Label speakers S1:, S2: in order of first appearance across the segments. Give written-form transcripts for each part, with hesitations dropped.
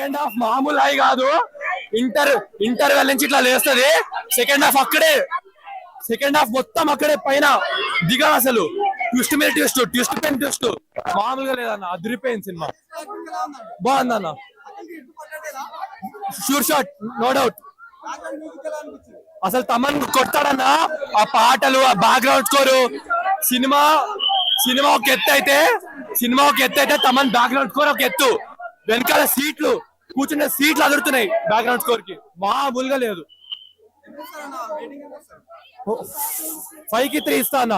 S1: Second half మామూలు high కాదు. Interval నుంచి ఇట్లా లేస్తుంది. సెకండ్ హాఫ్ అక్కడే, సెకండ్ హాఫ్ మొత్తం అక్కడే పైన దిగా. అసలు ట్విస్ట్ మీద ట్విస్ట్, ట్విస్ట్ పైన ట్విస్ట్ మామూలుగా లేదన్న. అదిరిపోయింది సినిమా, బాగుందన్న. Sure shot, no doubt. అసలు తమన్ కొట్టాడన్న. ఆ పాటలు, ఆ బ్యాక్గ్రౌండ్ స్కోరు. సినిమా ఒక ఎత్తు అయితే తమన్ బ్యాక్గ్రౌండ్ స్కోర్ ఒక ఎత్తు. వెనకాల సీట్లు, కూర్చున్న సీట్లు అదురుతున్నాయి బ్యాక్గ్రౌండ్ స్కోర్ కి. మామూలుగా లేదు. 5కి 3 ఇస్తా అన్న.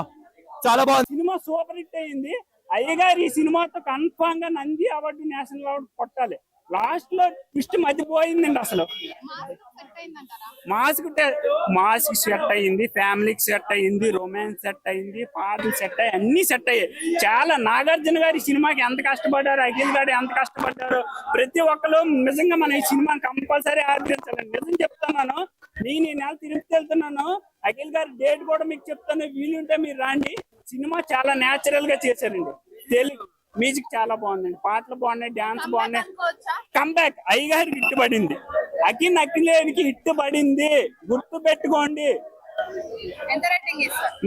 S1: చాలా బాగుంది
S2: సినిమా, సూపర్ హిట్ అయింది. అయ్యగారు ఈ సినిమాతో కన్ఫామ్ గా నంది అవార్డు, నేషనల్ అవార్డు కొట్టాలి. లాస్ట్ లో ట్విస్ట్ మధ్యపోయిందండి. అసలు మాస్ కి సెట్ అయింది, ఫ్యామిలీకి సెట్ అయింది, రొమాన్స్ సెట్ అయింది, పాటలు సెట్ అయ్యి అన్ని సెట్ అయ్యాయి. చాలా నాగార్జున గారి సినిమాకి ఎంత కష్టపడ్డారు, అఖిల్ గారు ఎంత కష్టపడ్డారు. ప్రతి ఒక్కరు నిజంగా మన ఈ సినిమాని కంపల్సరీ ఆదరించాలండి. నిజం చెప్తున్నాను, నేను ఈ నెల తిరుపతి వెళ్తున్నాను. అఖిల్ గారి డేట్ కూడా మీకు చెప్తాను, వీలుంటే మీరు రాండి. సినిమా చాలా న్యాచురల్ గా చేశారండి. తెలుగు మ్యూజిక్ చాలా బాగుందండి, పాటలు బాగున్నాయి, డాన్స్ బాగున్నాయి. కంబ్యాక్ అయ్యగారికి హిట్ పడింది, అఖిలేనికి హిట్ పడింది. గుర్తు పెట్టుకోండి.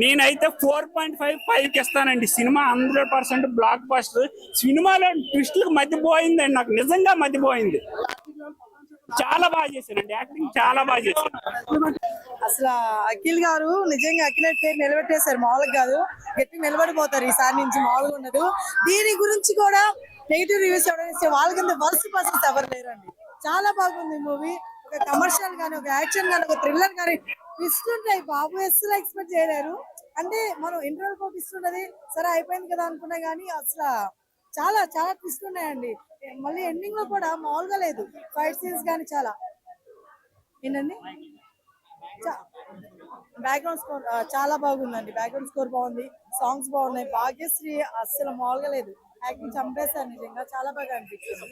S2: నేనైతే 4.55 ఇస్తానండి. Cinema 100% block buster. సినిమాలో ట్విస్ట్లకు మధ్యపోయిందండి, నాకు నిజంగా మధ్యపోయింది. చాలా బాగా చేశానండి, యాక్టింగ్ చాలా బాగా చేశాను.
S3: అసలు అఖిల్ గారు నిజంగా అఖిలేట్ పేరు నిలబెట్టేశారు. మామూలుగా కాదు, గట్టి నిలబడిపోతారు ఈసారి నుంచి. మామూలుగా ఉండదు. దీని గురించి కూడా నెగిటివ్ రివ్యూస్ ఎవరైనా వాళ్ళకింత వర్స్ట్ పర్సన్స్ ఎవరు లేరండి. చాలా బాగుంది మూవీ. ఒక కమర్షియల్ గానీ, ఒక యాక్షన్ గానీ, ఒక థ్రిల్లర్ గానీ ట్విస్ట్ ఉంటాయి బాబు. అసలు ఎక్స్పెక్ట్ చేయలేరు. అంటే మనం ఇంటర్వెల్ ఒక ట్విస్ట్ ఉన్నది, సరే అయిపోయింది కదా అనుకున్నా గానీ అసలు చాలా చాలా ట్విస్ట్ ఉన్నాయండి. మళ్ళీ ఎండింగ్ లో కూడా మామూలుగా లేదు. ఫైట్ సీన్స్ కానీ చాలా. ఏంటండి, బ్యాక్గ్రౌండ్ స్కోర్ చాలా బాగుందండి. బ్యాక్గ్రౌండ్ స్కోర్ బాగుంది, సాంగ్స్ బాగున్నాయి. భాగ్యశ్రీ అస్సలు మామూలుగా లేదు, యాక్టింగ్ చంపేశారు. నిజంగా చాలా బాగా అనిపించింది.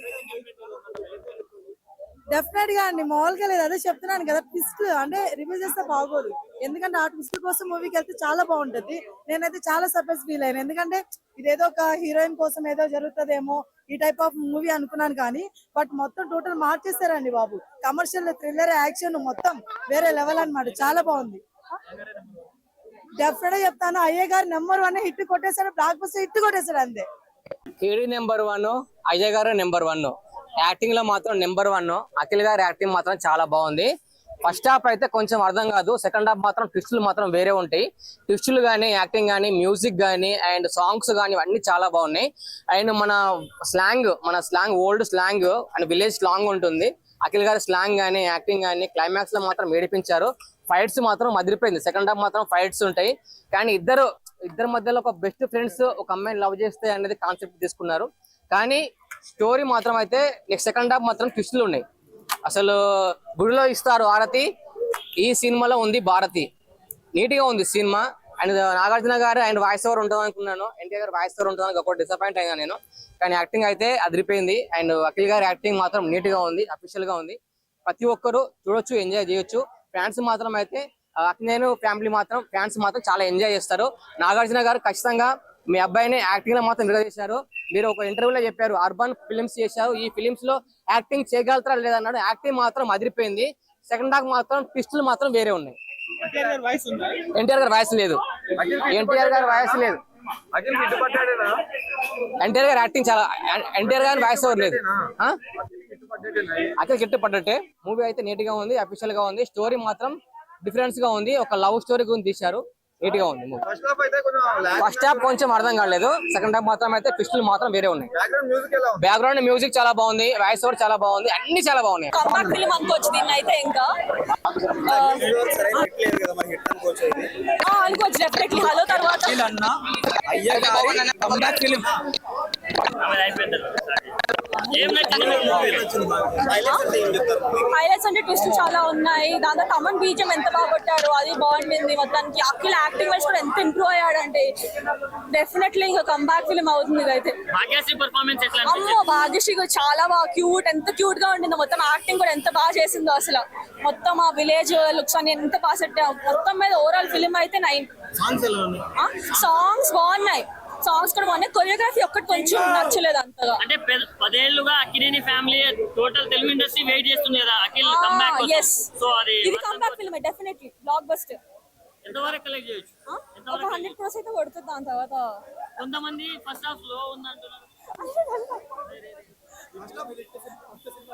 S3: డెఫినెట్ గా అండి, మామూలుగా లేదు. అదే చెప్తున్నాను కదా, ట్విస్ట్ అంటే రివీల్ చేస్తే బాగోదు. ఎందుకంటే ఆ ట్విస్ట్ కోసం మూవీకి వెళ్తే చాలా బాగుంటది. నేనైతే చాలా సర్ప్రైజ్ ఫీల్ అయ్యాను. ఎందుకంటే ఇదేదో ఒక హీరోయిన్ కోసం ఏదో జరుగుతుందేమో ఈ టైప్ ఆఫ్ మూవీ అనుకున్నాను కానీ, బట్ మొత్తం టోటల్ మార్చేస్తారండి బాబు. కమర్షియల్, థ్రిల్లర్, యాక్షన్ మొత్తం వేరే లెవెల్ అన్నమాట. చాలా బాగుంది. డెఫినెట్ గా చెప్తాను, అయ్య గారు నెంబర్ 1 హిట్ కొట్టేశారు. బ్లాక్ బస్టర్ హిట్ కొట్టేశారు అంతే.
S4: కేడీ నెంబర్ 1, అయ్య గారు నెంబర్ 1. యాక్టింగ్ లో మాత్రం నెంబర్ 1. అఖిల్ గారి యాక్టింగ్ మాత్రం చాలా బాగుంది. ఫస్ట్ హాఫ్ అయితే కొంచెం అర్థం కాదు, సెకండ్ హాఫ్ మాత్రం ట్విస్టులు మాత్రం వేరే ఉంటాయి. ట్విస్టులు కానీ, యాక్టింగ్ కానీ, మ్యూజిక్ కానీ, అండ్ సాంగ్స్ కానీ అన్ని చాలా బాగున్నాయి. అండ్ మన slang old slang and village slang ఉంటుంది. అఖిల్ గారి స్లాంగ్ కానీ, యాక్టింగ్ కానీ, క్లైమాక్స్ లో మాత్రం ఏడిపించారు. ఫైట్స్ మాత్రం మదిరిపోయింది. సెకండ్ హాఫ్ మాత్రం ఫైట్స్ ఉంటాయి, కానీ ఇద్దరు మధ్యలో ఒక బెస్ట్ ఫ్రెండ్స్ ఒక అమ్మాయిని లవ్ చేస్తే అనేది కాన్సెప్ట్ తీసుకున్నారు. కానీ స్టోరీ మాత్రం అయితే నెక్స్ట్ సెకండ్ హాఫ్ మాత్రం ట్విస్టులు ఉన్నాయి. అసలు గుడిలో ఇస్తారు ఆరతి, ఈ సినిమాలో ఉంది భారతి. నీట్ గా ఉంది సినిమా. అండ్ నాగార్జున గారు అండ్ వాయిస్ ఓవర్ ఉంటుంది అనుకున్నాను, ఎన్టీఆర్ గారు వాయిస్ ఓవర్ ఉంటుంది ఒక డిసప్పాయింట్ అయినా నేను. కానీ యాక్టింగ్ అయితే అదిరిపోయింది. అండ్ అఖిల్ గారి యాక్టింగ్ మాత్రం నీట్ గా ఉంది, అఫీషియల్ గా ఉంది. ప్రతి ఒక్కరు చూడొచ్చు, ఎంజాయ్ చేయొచ్చు. ఫ్యాన్స్ మాత్రం అయితే నేను ఫ్యామిలీ మాత్రం ఫ్యాన్స్ మాత్రం చాలా ఎంజాయ్ చేస్తారు. నాగార్జున గారు ఖచ్చితంగా మీ అబ్బాయిని యాక్టింగ్ లో మాత్రం నిలదీశారు. మీరు ఒక ఇంటర్వ్యూలో చెప్పారు, అర్బన్ ఫిలిమ్స్ చేశారు, ఈ ఫిలిమ్స్ లో యాక్టింగ్ చేయగలుగుతారా లేదన్నాడు. యాక్టింగ్ మాత్రం అదిరిపోయింది. సెకండ్ హాఫ్ మాత్రం ట్విస్టులు మాత్రం వేరే ఉన్నాయి. ఎన్టీఆర్ గారి వాయిస్ లేదు, ఎన్టీఆర్ గారి వాయిస్ లేదు. ఎన్టీఆర్ గారి యాక్టింగ్ చాలా, ఎన్టీఆర్ గారి వాయిస్ ఎవరు లేదు. అక్కడ గిట్టు పడ్డట్టే. మూవీ అయితే నీట్ గా ఉంది, అఫీషియల్ గా ఉంది. స్టోరీ మాత్రం డిఫరెన్స్ గా ఉంది, ఒక లవ్ స్టోరీ గురించి తీశారు. నీట్ గా ఉంది. ఫస్ట్ హాఫ్ కొంచెం అర్థం కాలేదు, సెకండ్ హాఫ్ మాత్రం అయితే ట్విస్టులు మాత్రం వేరే ఉన్నాయి. బ్యాక్గ్రౌండ్ మ్యూజిక్ చాలా బాగుంది, వాయిస్ ఓవర్ చాలా బాగుంది, అన్ని చాలా బాగున్నాయి.
S5: అనుకోవచ్చు డెఫినెట్లీ. హలో తర్వాత హైలైట్స్ అంటే ట్విస్ట్ చాలా ఉన్నాయి. దాంతో తమన్ బీజం ఎంత బాగా కొట్టాడు, అది బాగుండింది. మొత్తానికి అఖిల్ యాక్టింగ్ వైస్ కూడా ఎంత ఇంప్రూవ్ అయ్యాడు అంటే డెఫినెట్లీ ఇంకా కంబ్యాక్ ఫిల్మ్ అవుతుంది. అయితే అమ్మో, భాగ్యశ్రీ చాలా బాగా క్యూట్, ఎంత క్యూట్ గా ఉండిందో. మొత్తం యాక్టింగ్ కూడా ఎంత బాగా చేసిందో. అసలు మొత్తం ఆ విలేజ్ లుక్స్ అని ఎంత బాగా సెట్. మొత్తం మీద ఓవరాల్ ఫిల్మ్ అయితే 9. సాంగ్స్ బాగున్నాయి. సాంగ్స్ కూడా బాగున్నాయి. కొరియోగ్రఫీ ఒక్కటి కొంచెం నచ్చలేదు అంతగా.
S6: అంటే 10 ఏళ్లుగా Akkineni family total Telugu industry wait చేస్తుంది కదా అఖిల్ కంబ్యాక్
S5: ఎస్,
S6: సో అది
S5: ఇది comeback film definitely blockbuster.
S6: ఎంతవరకు కలెక్ట్ చేయొచ్చు?
S5: ఒక 100% అయితే కొడుతుంది. దాని తర్వాత
S6: కొంతమంది ఫస్ట్ హాఫ్ లో ఉందంటున్నారు.